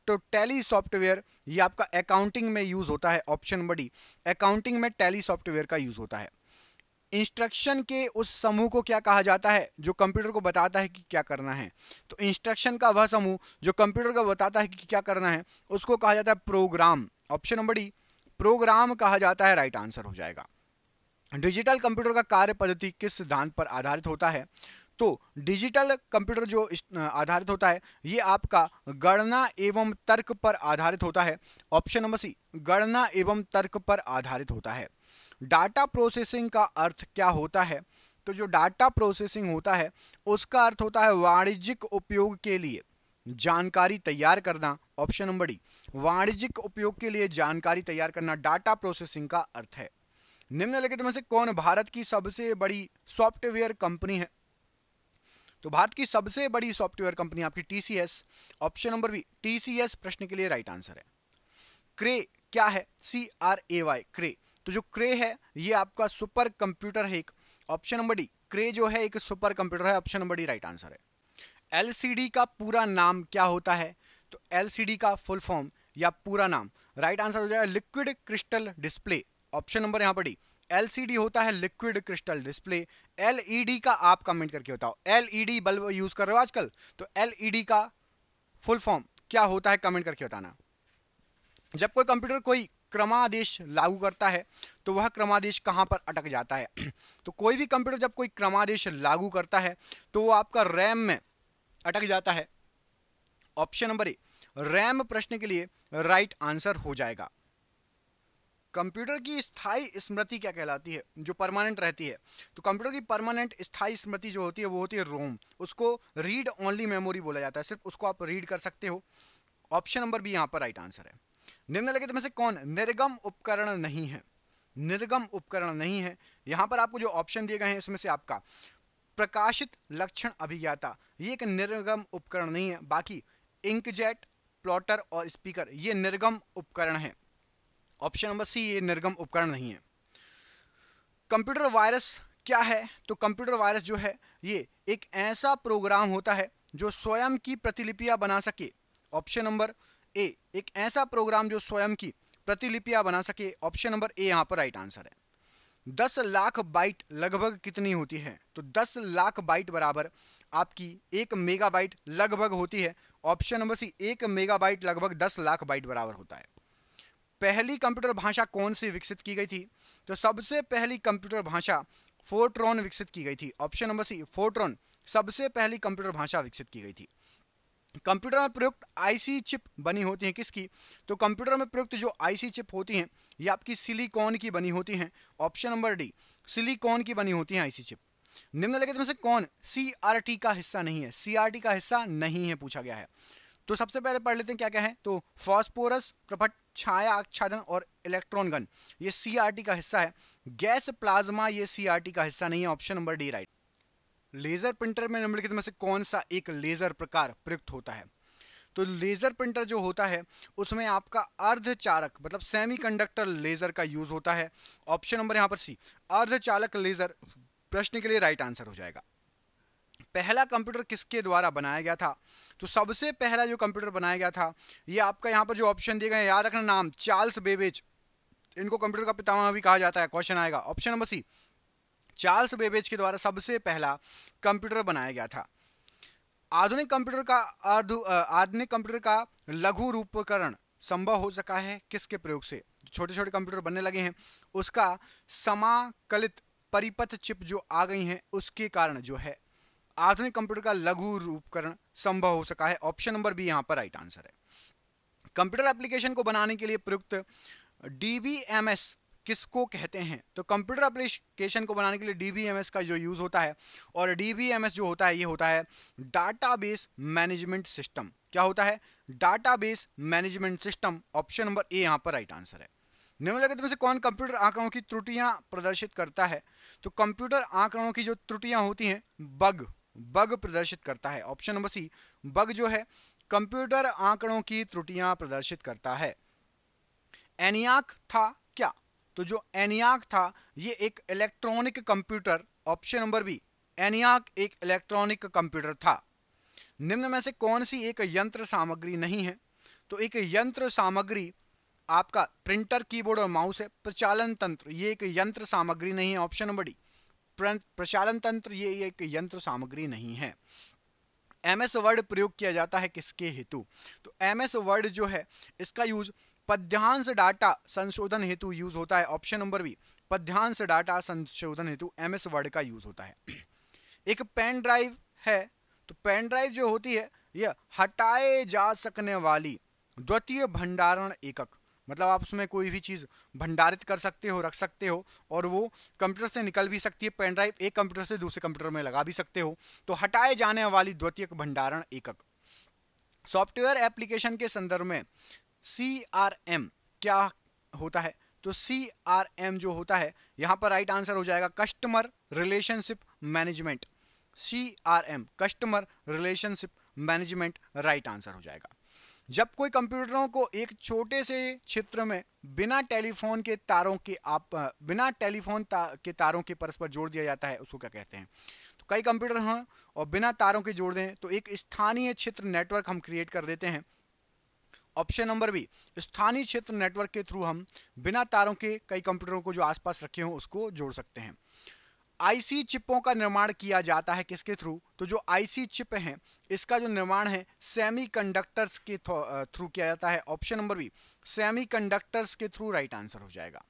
तो टैली सॉफ्टवेयर ये आपका अकाउंटिंग में यूज होता है, ऑप्शन नंबर डी, अकाउंटिंग में टैली सॉफ्टवेयर का यूज होता है। इंस्ट्रक्शन के उस समूह को क्या कहा जाता है जो कंप्यूटर को बताता है कि क्या करना है? तो इंस्ट्रक्शन का वह समूह जो कंप्यूटर को बताता है कि क्या करना है उसको कहा जाता है program, option number D, program कहा जाता है, राइट आंसर हो जाएगा। डिजिटल कंप्यूटर का कार्य पद्धति किस सिद्धांत पर आधारित होता है? तो डिजिटल कंप्यूटर जो आधारित होता है ये आपका गणना एवं तर्क पर आधारित होता है, ऑप्शन नंबर सी, गणना एवं तर्क पर आधारित होता है। डाटा प्रोसेसिंग का अर्थ क्या होता है? तो जो डाटा प्रोसेसिंग होता है उसका अर्थ होता है वाणिज्यिक उपयोग के लिए जानकारी तैयार करना, ऑप्शन नंबर डी, वाणिज्यिक उपयोग के लिए जानकारी तैयार करना डाटा प्रोसेसिंग का अर्थ है। निम्नलिखित में से कौन भारत की सबसे बड़ी सॉफ्टवेयर कंपनी है? तो भारत की सबसे बड़ी सॉफ्टवेयर कंपनी आपकी TCS, option number B, TCS प्रश्न के लिए राइट आंसर है। क्रे क्या है? CRAY, क्रे। तो जो क्रे है ये आपका सुपर कंप्यूटर है एक, ऑप्शन नंबर डी, क्रे जो है एक सुपर कंप्यूटर है, option number D right answer है। LCD का पूरा नाम क्या होता है? तो LCD का फुल फॉर्म या पूरा नाम राइट आंसर हो जाएगा liquid crystal display, option number यहां पर डी, LCD होता है लिक्विड क्रिस्टल डिस्प्ले। LED का आप कमेंट करके बताओ, LED बल्ब यूज कर रहे हो आजकल, तो LED का फुल फॉर्म क्या होता है कमेंट करके बताना। जब कोई कंप्यूटर कोई क्रमादेश लागू करता है तो वह क्रमादेश कहां पर अटक जाता है? तो कोई भी कंप्यूटर जब कोई क्रमादेश लागू करता है तो वो आपका रैम में अटक जाता है, ऑप्शन नंबर ए, रैम प्रश्न के लिए राइट आंसर हो जाएगा। कंप्यूटर की स्थायी स्मृति क्या कहलाती है, जो परमानेंट रहती है? तो कंप्यूटर की परमानेंट स्थायी स्मृति जो होती है वो होती है रोम। उसको रीड ओनली मेमोरी बोला जाता है, सिर्फ उसको आप रीड कर सकते हो। ऑप्शन नंबर बी यहाँ पर राइट आंसर है। निम्नलिखित में से कौन निर्गम उपकरण नहीं है? निर्गम उपकरण नहीं है। यहाँ पर आपको जो ऑप्शन दिए गए हैं इसमें से आपका प्रकाशित लक्षण अभिज्ञाता, ये एक निर्गम उपकरण नहीं है। बाकी इंकजेट, प्लॉटर और स्पीकर ये निर्गम उपकरण है। ऑप्शन नंबर सी ये निर्गम उपकरण नहीं है। कंप्यूटर वायरस क्या है? तो कंप्यूटर वायरस जो है ये एक ऐसा प्रोग्राम होता है जो स्वयं की प्रतिलिपियां बना सके। ऑप्शन नंबर ए, एक ऐसा प्रोग्राम जो स्वयं की प्रतिलिपियां बना सके। ऑप्शन नंबर ए यहाँ पर राइट आंसर है। 10 लाख बाइट लगभग कितनी होती है? तो 10 लाख बाइट बराबर आपकी 1 मेगाबाइट लगभग होती है। ऑप्शन नंबर सी 1 मेगाबाइट लगभग 10 लाख बाइट बराबर होता है। पहली कंप्यूटर भाषा कौन सी विकसित की गई थी? तो सबसे पहली कंप्यूटर भाषा फोर्ट्रॉन विकसित की गई थी। ऑप्शन नंबर सी फोर्ट्रॉन सबसे पहली कंप्यूटर भाषा विकसित की गई थी। कंप्यूटर में प्रयुक्त आईसी चिप बनी होती है किसकी? तो कंप्यूटर में प्रयुक्त जो आईसी चिप होती हैं ये आपकी सिलिकॉन की बनी होती हैं। ऑप्शन नंबर डी सिलिकॉन की बनी होती हैं आईसी चिप। निम्नलिखित में से कौन सीआरटी का हिस्सा नहीं है? सीआरटी का हिस्सा नहीं है पूछा गया है। तो सबसे पहले पढ़ लेते हैं क्या क्या है। तो फास्फोरस प्रपट, छाया आच्छादन और इलेक्ट्रॉन गन ये सीआरटी का हिस्सा है। गैस प्लाज्मा ये सीआरटी का हिस्सा नहीं है। Option number D right. Laser printer में निम्नलिखित में से कौन सा एक लेजर प्रकार प्रयुक्त होता है? तो लेजर प्रिंटर जो होता है उसमें आपका अर्धचालक मतलब सेमीकंडक्टर लेजर का यूज होता है। ऑप्शन नंबर यहाँ पर सी अर्धचालक लेजर प्रश्न के लिए राइट आंसर हो जाएगा। पहला कंप्यूटर किसके द्वारा बनाया गया था? तो सबसे पहला जो कंप्यूटर बनाया गया था ये आपका यहाँ पर जो ऑप्शन दिए गए याद रखना नाम, चार्ल्स बेबेज, इनको कंप्यूटर का पितामह भी कहा जाता है। क्वेश्चन आएगा option number C Charles Babbage के द्वारा सबसे पहला कंप्यूटर बनाया गया था। आधुनिक कंप्यूटर का लघु रूपकरण संभव हो सका है किसके प्रयोग से? छोटे छोटे कंप्यूटर बनने लगे हैं उसका समाकलित परिपथ चिप जो आ गई हैं उसके कारण जो है आधुनिक कंप्यूटर का लघु रूपकरण संभव हो सका है। ऑप्शन नंबर बी यहाँ पर राइट आंसर है। कंप्यूटर एप्लीकेशन को बनाने के लिए प्रयुक्त डीबीएमएस किसको कहते हैं? तो कंप्यूटर एप्लीकेशन को बनाने के लिए डीबीएमएस का जो यूज होता है और डीबीएमएस जो होता है ये होता है डाटाबेस मैनेजमेंट सिस्टम। क्या होता है? Database management system. Option number ए यहाँ पर राइट आंसर है। निम्नलिखित में से कौन कंप्यूटर आंकड़ों की त्रुटियां प्रदर्शित करता है? तो कंप्यूटर आंकड़ों की जो त्रुटियां होती हैं बग प्रदर्शित करता है। ऑप्शन नंबर सी बग जो है कंप्यूटर आंकड़ों की त्रुटियां प्रदर्शित करता है। एनियाक था क्या? तो जो एनियाक था ये एक electronic computer. Option number B ENIAC एक इलेक्ट्रॉनिक कंप्यूटर था। निम्न में से कौन सी एक यंत्र सामग्री नहीं है? तो एक यंत्र सामग्री आपका प्रिंटर, कीबोर्ड और माउस है। प्रचालन तंत्र ये एक यंत्र सामग्री नहीं है। ऑप्शन नंबर डी प्रचालन तंत्र ये एक यंत्र सामग्री नहीं है। एमएस वर्ड प्रयोग किया जाता है किसके हेतु? तो एमएस वर्ड जो है इसका यूज पद्यांश डाटा संशोधन हेतु यूज होता है। ऑप्शन नंबर बी पद्यांश डाटा संशोधन हेतु एमएस वर्ड का यूज होता है। एक पेन ड्राइव है तो पेन ड्राइव जो होती है यह हटाए जा सकने वाली द्वितीय भंडारण एकक, मतलब आप उसमें कोई भी चीज भंडारित कर सकते हो, रख सकते हो और वो कंप्यूटर से निकल भी सकती है। पेन ड्राइव एक कंप्यूटर से दूसरे कंप्यूटर में लगा भी सकते हो। तो हटाए जाने वाली द्वितीय भंडारण एकक। सॉफ्टवेयर एप्लीकेशन के संदर्भ में CRM क्या होता है? तो CRM जो होता है यहां पर राइट आंसर हो जाएगा customer relationship management. CRM customer relationship management right answer हो जाएगा। जब कोई कंप्यूटरों को एक छोटे से क्षेत्र में बिना टेलीफोन के तारों के परस्पर जोड़ दिया जाता है उसको क्या कहते हैं? तो कई कंप्यूटर हैं और बिना तारों के जोड़ दें तो एक स्थानीय क्षेत्र नेटवर्क हम क्रिएट कर देते हैं। ऑप्शन नंबर बी स्थानीय क्षेत्र नेटवर्क के थ्रू हम बिना तारों के कई कंप्यूटरों को जो आसपास रखे हों उसको जोड़ सकते हैं। आईसी चिपों का निर्माण किया जाता है किसके थ्रू? तो जो आईसी चिप हैं इसका जो निर्माण है सेमीकंडक्टर्स के थ्रू किया जाता है। ऑप्शन नंबर बी सेमीकंडक्टर्स के थ्रू राइट आंसर हो जाएगा।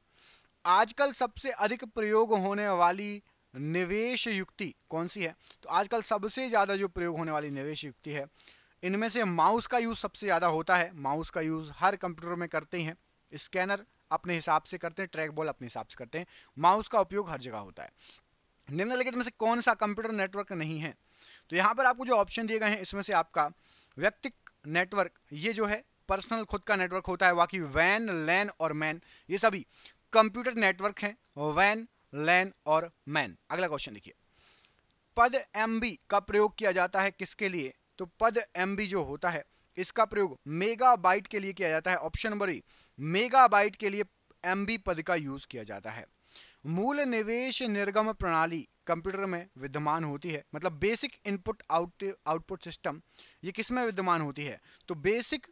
आजकल सबसे अधिक प्रयोग होने वाली निवेश युक्ति कौन सी है? तो आजकल सबसे ज्यादा जो प्रयोग होने वाली निवेश युक्ति है इनमें से माउस का यूज सबसे ज्यादा होता है। माउस का यूज हर कंप्यूटर में करते हैं। स्कैनर अपने हिसाब से करते हैं, ट्रैक बॉल अपने हिसाब से करते हैं, माउस का उपयोग हर जगह होता है। निम्नलिखित में से कौन सा कंप्यूटर नेटवर्क नहीं है? तो यहाँ पर आपको जो ऑप्शन दिए गए हैं इसमें से आपका व्यक्तिगत नेटवर्क, ये जो है पर्सनल खुद का नेटवर्क होता है। बाकी वैन, लैन और मैन ये सभी कंप्यूटर नेटवर्क हैं, वैन, लैन और मैन। अगला क्वेश्चन देखिए, पद एमबी का प्रयोग किया जाता है किसके लिए? तो पद एमबी जो होता है इसका प्रयोग मेगाबाइट के लिए किया जाता है। ऑप्शन नंबर ए, मेगाबाइट के लिए एमबी पद का यूज किया जाता है। मूल निवेश निर्गम प्रणाली कंप्यूटर में विद्यमान होती है, मतलब बेसिक इनपुट आउटपुट सिस्टम, ये किस में विद्यमान होती है? तो बेसिक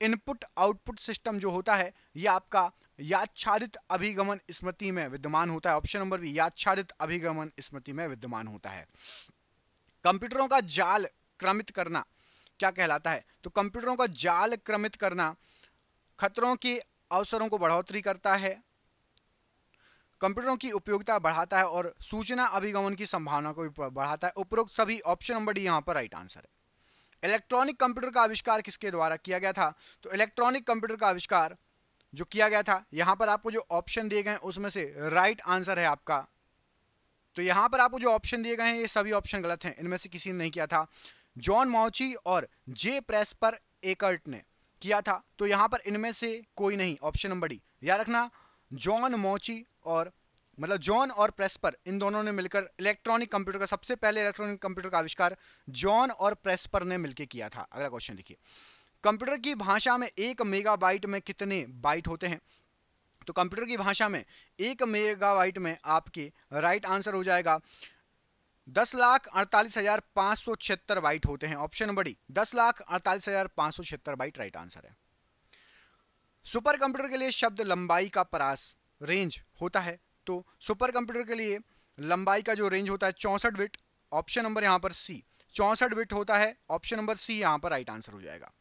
इनपुट आउटपुट सिस्टम जो होता है ये आपका यादच्छादित अभिगमन स्मृति में विद्यमान होता है। ऑप्शन नंबर बी, यादच्छादित अभिगमन स्मृति में विद्यमान होता है। कंप्यूटरों का जाल क्रमित करना क्या कहलाता है? तो कंप्यूटरों का जाल क्रमित करना खतरों के अवसरों को बढ़ोतरी करता है, कंप्यूटरों की उपयोगिता बढ़ाता है और सूचना अभिगमन की संभावना को भी बढ़ाता है। उपरोक्त सभी ऑप्शन नंबर डी यहाँ पर राइट आंसर है। इलेक्ट्रॉनिक कंप्यूटर का आविष्कार किसके द्वारा किया गया था? तो इलेक्ट्रॉनिक कंप्यूटर का आविष्कार जो किया गया था, यहाँ पर आपको जो ऑप्शन दिए गए उसमें से राइट आंसर है आपका, तो यहाँ पर आपको जो ऑप्शन दिए गए हैं ये सभी ऑप्शन गलत हैं, इनमें से किसी ने नहीं किया था। जॉन मॉची और जे प्रेस्पर एकर्ट ने किया था, तो यहाँ पर इनमें से कोई नहीं, ऑप्शन नंबर डी। याद रखना, जॉन मॉची और मतलब जॉन और प्रेस्पर इन दोनों ने मिलकर इलेक्ट्रॉनिक कंप्यूटर का, सबसे पहले इलेक्ट्रॉनिक कंप्यूटर का आविष्कार जॉन और प्रेस्पर ने मिलकर किया था। अगला क्वेश्चन देखिए, कंप्यूटर की भाषा में 1 मेगाबाइट में कितने बाइट होते हैं? तो कंप्यूटर की भाषा में 1 मेगाबाइट में आपके राइट आंसर हो जाएगा 10,48,576 बाइट होते हैं। Option number D, 10,48,576 byte right answer है। सुपर कंप्यूटर के लिए शब्द लंबाई का परास रेंज होता है, तो सुपर कंप्यूटर के लिए लंबाई का जो रेंज होता है 64 बिट। ऑप्शन नंबर यहाँ पर सी, 64 बिट होता है। ऑप्शन नंबर सी यहाँ पर राइट आंसर हो जाएगा।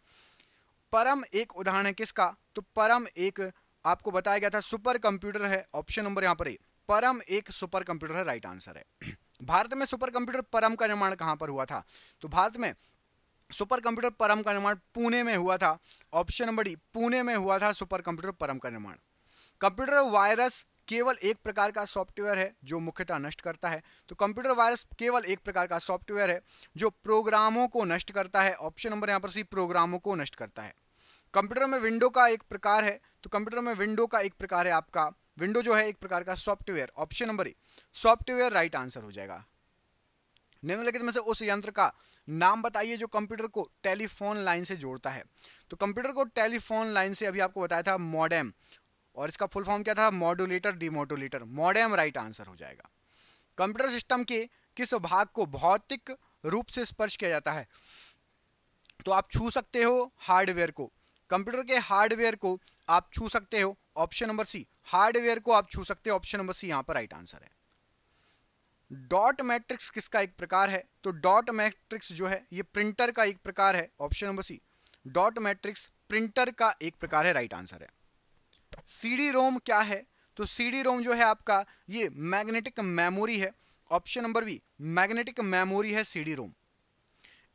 परम एक उदाहरण है किसका? तो परम एक आपको बताया गया था सुपर कंप्यूटर है। ऑप्शन नंबर यहाँ पर ए, परम एक सुपर कंप्यूटर है, राइट आंसर है। भारत में सुपर कंप्यूटर परम का निर्माण कहां पर हुआ था? तो भारत में सुपर कंप्यूटर परम का निर्माण पुणे में हुआ था। ऑप्शन नंबर डी, पुणे में हुआ था सुपर कंप्यूटर परम का निर्माण। कंप्यूटर वायरस केवल एक प्रकार का सॉफ्टवेयर है जो मुख्यतः नष्ट करता है, तो कंप्यूटर वायरस केवल एक प्रकार का सॉफ्टवेयर है जो प्रोग्रामों को नष्ट करता है। ऑप्शन नंबर यहाँ पर सी, प्रोग्रामों को नष्ट करता है। कंप्यूटर में विंडो का एक प्रकार है, तो कंप्यूटर में विंडो का एक प्रकार है आपका, विंडो जो है एक प्रकार का सॉफ्टवेयर। ऑप्शन नंबर ए, सॉफ्टवेयर राइट आंसर हो जाएगा। निम्नलिखित में से उस यंत्र का नाम बताइए जो कंप्यूटर को टेलीफोन लाइन से जोड़ता है। तो कंप्यूटर को टेलीफोन लाइन से अभी आपको बताया था मॉडेम, और इसका फुल फॉर्म क्या था? Modulator demodulator. Modem right answer हो जाएगा। कंप्यूटर सिस्टम के किस भाग को भौतिक रूप से स्पर्श किया जाता है? तो आप छू सकते हो हार्डवेयर को, कंप्यूटर के हार्डवेयर को आप छू सकते हो। ऑप्शन नंबर सी, हार्डवेयर को आप छू सकते हो। ऑप्शन नंबर सी यहां पर राइट आंसर है। डॉट मैट्रिक्स किसका एक प्रकार है? तो डॉट मैट्रिक्स जो है ये प्रिंटर का एक प्रकार है। Option number C, dot matrix printer का एक प्रकार है, राइट आंसर है। सीडी रोम क्या है? तो सीडी रोम जो है आपका ये मैग्नेटिक मेमोरी है। Option number B, magnetic memory है सीडी रोम।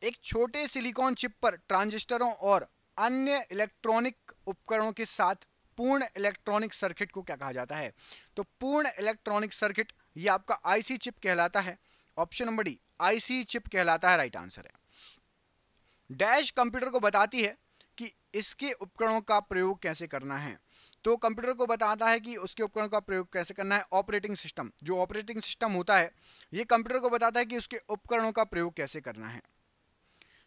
एक छोटे सिलिकॉन चिप पर ट्रांजिस्टरों और अन्य इलेक्ट्रॉनिक उपकरणों के साथ पूर्ण इलेक्ट्रॉनिक सर्किट को क्या कहा जाता है? तो पूर्ण इलेक्ट्रॉनिक सर्किट ये आपका आईसी चिप कहलाता है। Option number D, IC chip कहलाता है, राइट आंसर है। डैश कंप्यूटर को बताती है कि इसके उपकरणों का प्रयोग कैसे करना है। तो कंप्यूटर को बताता है कि उसके उपकरणों का प्रयोग कैसे करना है। ऑपरेटिंग सिस्टम, जो ऑपरेटिंग सिस्टम होता है ये कंप्यूटर को बताता है कि उसके उपकरणों का प्रयोग कैसे करना है।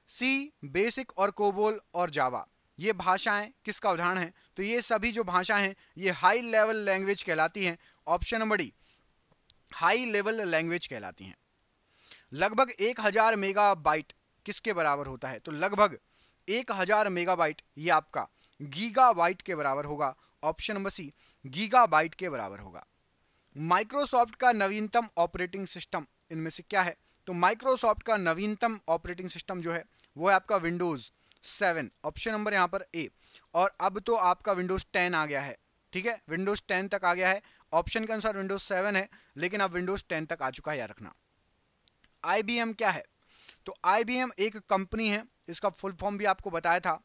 सी, बेसिक और कोबोल और जावा ये भाषाएं किसका उदाहरण है? तो ये सभी जो भाषाएं हैं ये हाई लेवल लैंग्वेज कहलाती हैं। Option number D, high level language कहलाती हैं। लगभग 1000 मेगाबाइट किसके बराबर होता है? तो लगभग 1000 मेगाबाइट ये आपका गीगाबाइट के बराबर होगा। ऑप्शन नंबर सी, गीगाबाइट के बराबर होगा। माइक्रोसॉफ्ट का नवीनतम ऑपरेटिंग सिस्टम इनमें से क्या है? तो माइक्रोसॉफ्ट का नवीनतम ऑपरेटिंग सिस्टम जो है वो है आपका विंडोज 7। ऑप्शन नंबर यहाँ पर ए। और अब तो आपका विंडोज 10 आ गया है, ठीक है, विंडोज 10 तक आ गया है। ऑप्शन के अनुसार विंडोज 7 है लेकिन अब विंडोज 10 तक आ चुका है, याद रखना। IBM क्या है? तो IBM एक कंपनी है, इसका फुल फॉर्म भी आपको बताया था।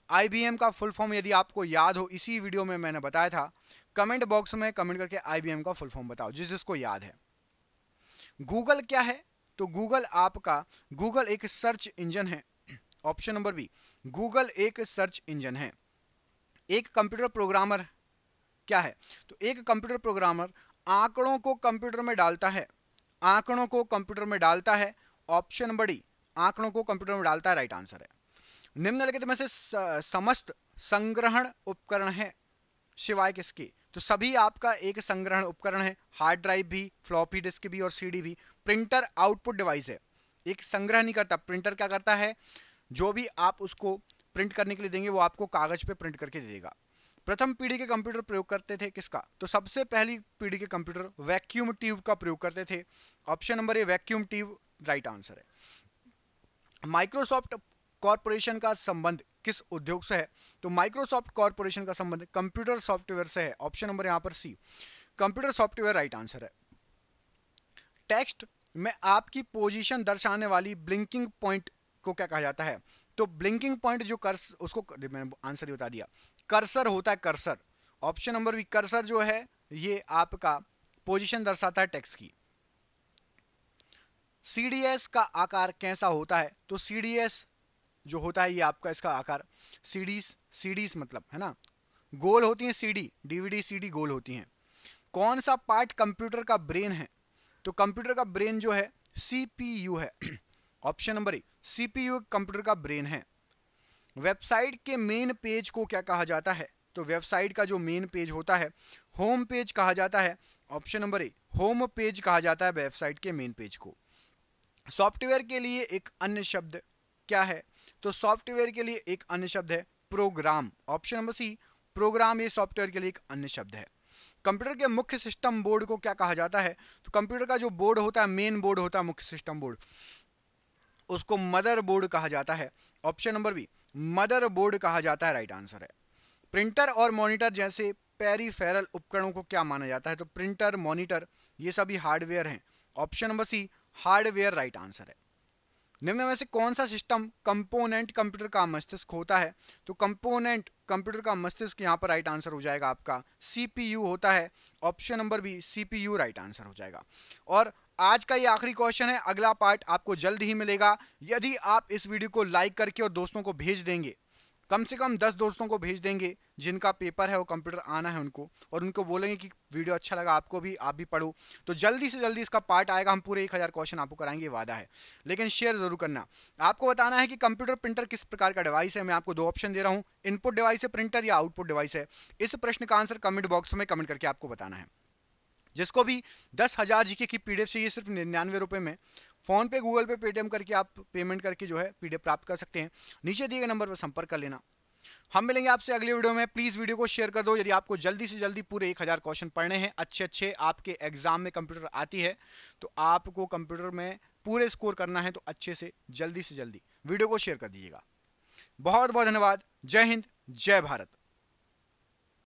IBM का फुल फॉर्म यदि आपको याद हो, इसी वीडियो में मैंने बताया था, कमेंट बॉक्स में कमेंट करके IBM का फुल फॉर्म बताओ जिसको याद है। गूगल क्या है? तो गूगल एक सर्च इंजन है। ऑप्शन नंबर बी, गूगल एक सर्च इंजन है। एक कंप्यूटर प्रोग्रामर क्या है? तो एक कंप्यूटर प्रोग्रामर आंकड़ों को कंप्यूटर में डालता है। आंकड़ों को कंप्यूटर में डालता है। ऑप्शन नंबर डी, आंकड़ों को कंप्यूटर में डालता है, राइट आंसर है। निम्नलिखित में से समस्त संग्रहण उपकरण है सिवाय किसके? तो सभी आपका एक संग्रहण उपकरण है। हार्ड ड्राइव भी, फ्लॉपी डिस्क भी और CD भी। प्रिंटर आउटपुट डिवाइस है, एक संग्रह नहीं करता। प्रिंटर क्या करता है? जो भी आप उसको प्रिंट करने के लिए देंगे वो आपको कागज पे प्रिंट करके दे देगा। प्रथम पीढ़ी के कंप्यूटर प्रयोग करते थे किसका? तो सबसे पहली पीढ़ी के कंप्यूटर वैक्यूम ट्यूब का प्रयोग करते थे। ऑप्शन नंबर ए, वैक्यूम ट्यूब राइट आंसर है। माइक्रोसॉफ्ट कॉरपोरेशन का संबंध किस उद्योग से है? तो माइक्रोसॉफ्ट कॉरपोरेशन का संबंध कंप्यूटर सॉफ्टवेयर से है। ऑप्शन नंबर यहां पर सी, कंप्यूटर सॉफ्टवेयर राइट आंसर है। टेक्स्ट में आपकी पोजीशन दर्शाने वाली ब्लिंकिंग पॉइंट को क्या कहा जाता है? तो ब्लिंकिंग पॉइंट जो उसको मैंने आंसर ही बता दिया, कर्सर होता है, cursor. Option number B, cursor जो है ये आपका पोजीशन दर्शाता है टेक्स्ट की। CDS का आकार कैसा होता है? तो CDS जो होता है ये आपका इसका आकार, सीडीज मतलब है ना, गोल होती हैं। DVD CD गोल होती हैं। कौन सा पार्ट कंप्यूटर का ब्रेन है? तो कंप्यूटर का ब्रेन जो है CPU है। ऑप्शन नंबर ए, CPU कंप्यूटर का ब्रेन है। वेबसाइट के मेन पेज को क्या कहा जाता है? तो वेबसाइट का जो मेन पेज होता है होम पेज कहा जाता है। ऑप्शन नंबर ए, होम पेज कहा जाता है वेबसाइट के मेन पेज को। सॉफ्टवेयर के लिए एक अन्य शब्द क्या है? तो सॉफ्टवेयर के लिए एक अन्य शब्द है program. Option number C, program ये सॉफ्टवेयर के लिए एक अन्य शब्द है। कंप्यूटर के मुख्य सिस्टम बोर्ड को क्या कहा जाता है? तो कंप्यूटर का जो बोर्ड होता है, मेन बोर्ड होता है, मुख्य सिस्टम बोर्ड, उसको मदर बोर्ड कहा जाता है। Option number B, motherboard कहा जाता है, राइट आंसर है। प्रिंटर और मॉनिटर जैसे पेरिफेरल उपकरणों को क्या माना जाता है? तो प्रिंटर, मॉनिटर ये सभी हार्डवेयर हैं। Option number C, hardware right answer है। निम्न में से कौन सा सिस्टम कंपोनेंट कंप्यूटर का मस्तिष्क होता है? तो कंपोनेंट कंप्यूटर का मस्तिष्क यहाँ पर राइट आंसर हो जाएगा आपका CPU होता है। Option number B, CPU right answer हो जाएगा। और आज का ये आखिरी क्वेश्चन है, अगला पार्ट आपको जल्द ही मिलेगा। यदि आप इस वीडियो को लाइक करके और दोस्तों को भेज देंगे, कम से कम 10 दोस्तों को भेज देंगे जिनका पेपर है वो कंप्यूटर आना है उनको, और उनको बोलेंगे कि वीडियो अच्छा लगा आपको भी, आप भी पढ़ो, तो जल्दी से जल्दी इसका पार्ट आएगा। हम पूरे 1000 क्वेश्चन आपको कराएंगे, वादा है। लेकिन शेयर जरूर करना। आपको बताना है कि कंप्यूटर प्रिंटर किस प्रकार का डिवाइस है। मैं आपको 2 ऑप्शन दे रहा हूँ, इनपुट डिवाइस है प्रिंटर या आउटपुट डिवाइस है। इस प्रश्न का आंसर कमेंट बॉक्स में कमेंट करके आपको बताना है। जिसको भी 10,000 GK की PDF चाहिए सिर्फ 99 रुपये में, फोन पे, गूगल पे, पेटीएम करके आप पेमेंट करके जो है PDF प्राप्त कर सकते हैं। नीचे दिए गए नंबर पर संपर्क कर लेना। हम मिलेंगे आपसे अगले वीडियो में। प्लीज वीडियो को शेयर कर दो। यदि आपको जल्दी से जल्दी पूरे 1000 क्वेश्चन पढ़ने हैं, अच्छे आपके एग्जाम में कंप्यूटर आती है, तो आपको कंप्यूटर में पूरे स्कोर करना है, तो अच्छे से जल्दी वीडियो को शेयर कर दीजिएगा। बहुत बहुत धन्यवाद। जय हिंद, जय भारत।